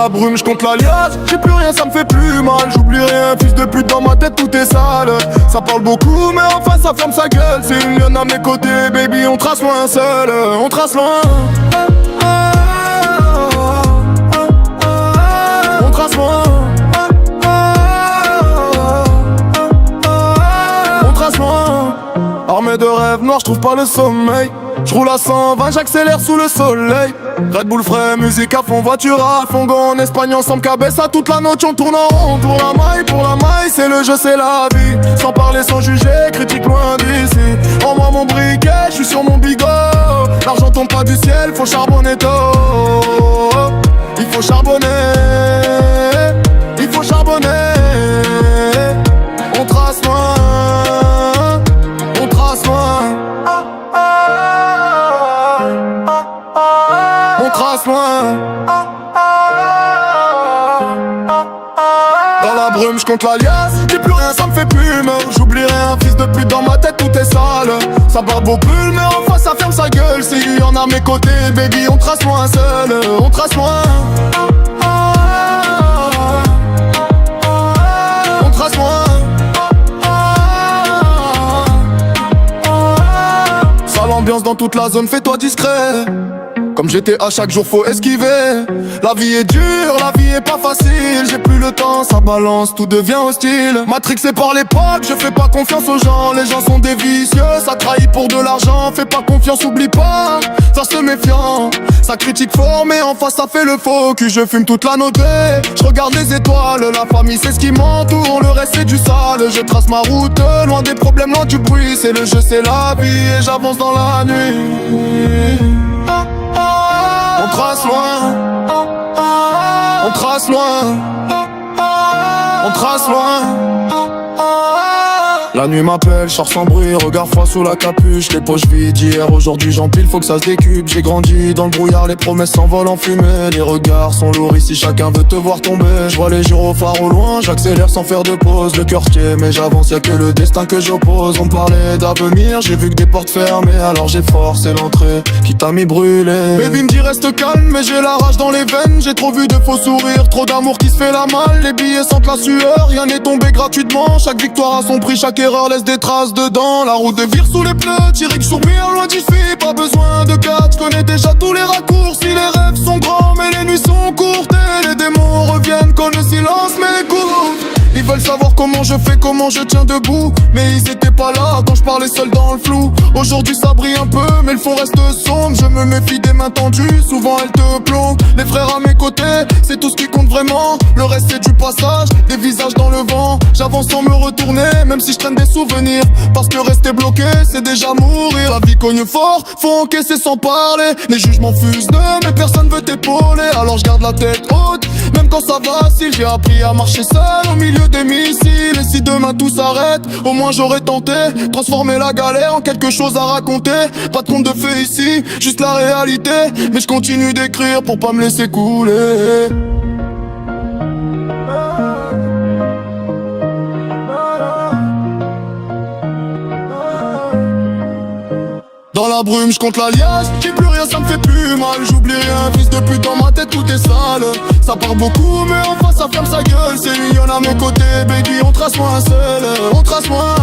la brume, je compte l'alias. J'ai plus rien, ça me fait plus mal. J'oublie rien, fils de pute, dans ma tête tout est sale. Ça parle beaucoup, mais enfin ça ferme sa gueule. C'est une lionne à mes côtés, baby, on trace loin seul. On trace loin. On trace loin. On trace loin. Armé de rêves noirs, je trouve pas le sommeil. Je roule à 120, j'accélère sous le soleil. Red Bull frais, musique à fond, voiture à fond. Go en Espagne ensemble, cabessa toute la noche, on tourne en rond. Pour la maille, c'est le jeu, c'est la vie. Sans parler, sans juger, critique loin d'ici. En moi mon briquet, je suis sur mon bigot. L'argent tombe pas du ciel, faut charbonner tôt. Il faut charbonner. Il faut charbonner. On trace loin. On trace loin. On trace loin. Dans la brume, je compte l'alias. J'ai plus rien, ça me fait plus mal. J'oublie rien, fils de pute, dans ma tête tout est sale. Ça barbe au pull, mais enfin ça ferme sa gueule. C'est lui en a mes côtés, baby, on trace loin seul. On trace loin. On trace loin. Sale ambiance dans toute la zone, fais-toi discret. Comme j'étais à chaque jour faut esquiver. La vie est dure, la vie est pas facile. J'ai plus le temps, ça balance, tout devient hostile. Matrixé par l'époque, je fais pas confiance aux gens. Les gens sont des vicieux, ça trahit pour de l'argent. Fais pas confiance, oublie pas, ça se méfiant. Ça critique fort mais en face ça fait le faux cul. Je fume toute la notée, je regarde les étoiles. La famille c'est ce qui m'entoure, le reste c'est du sale. Je trace ma route, loin des problèmes, loin du bruit. C'est le jeu, c'est la vie et j'avance dans la nuit. On trace loin. On trace loin. On trace loin. La nuit m'appelle, je sors sans bruit, regard froid sous la capuche. Les poches vides hier, aujourd'hui j'empile, faut que ça se décupe. J'ai grandi dans le brouillard, les promesses s'envolent en fumée. Les regards sont lourds ici, chacun veut te voir tomber. Je vois les gyrophares au loin, j'accélère sans faire de pause. Le cœur tiède, mais j'avance, y'a que le destin que j'oppose. On parlait d'avenir, j'ai vu que des portes fermées. Alors j'ai forcé l'entrée, qui t'a mis brûlé. Baby me dit reste calme, mais j'ai la rage dans les veines. J'ai trop vu de faux sourires, trop d'amour qui se fait la malle. Les billets sentent la sueur, rien n'est tombé gratuitement. Chaque victoire a son prix, chaque erreur laisse des traces dedans. La route de vire sous les pneus, Thierry sur mire loin d'ici. Pas besoin de catch, connais déjà tous les raccourcis. Les rêves sont grands mais les nuits sont courtes. Et les démons reviennent quand le silence m'écoute. Ils veulent savoir comment je fais, comment je tiens debout. Mais ils étaient pas là quand je parlais seul dans le flou. Aujourd'hui ça brille un peu mais le fond reste sombre. Je me méfie des mains tendues, souvent elles te plongent. Les frères à mes côtés, c'est tout ce qui compte vraiment. Le reste c'est du passage, des visages dans le vent. J'avance sans me retourner, même si je traîne des souvenirs. Parce que rester bloqué c'est déjà mourir. La vie cogne fort, faut encaisser sans parler. Les jugements fusent mais personne veut t'épauler. Alors je garde la tête haute, même quand ça vacille. J'ai appris à marcher seul au milieu des missiles. Et si demain tout s'arrête, au moins j'aurais tenté transformer la galère en quelque chose à raconter. Pas de conte de fées ici, juste la réalité. Mais je continue d'écrire pour pas me laisser couler. Dans la brume, je compte l'alias. J'ai plus rien, ça me fait plus mal. J'oublie rien, fils de pute, dans ma tête tout est sale. Ça part beaucoup, mais enfin ça ferme sa gueule. C'est lui, y'en a mes côtés, baby, on trace loin seul. On trace loin.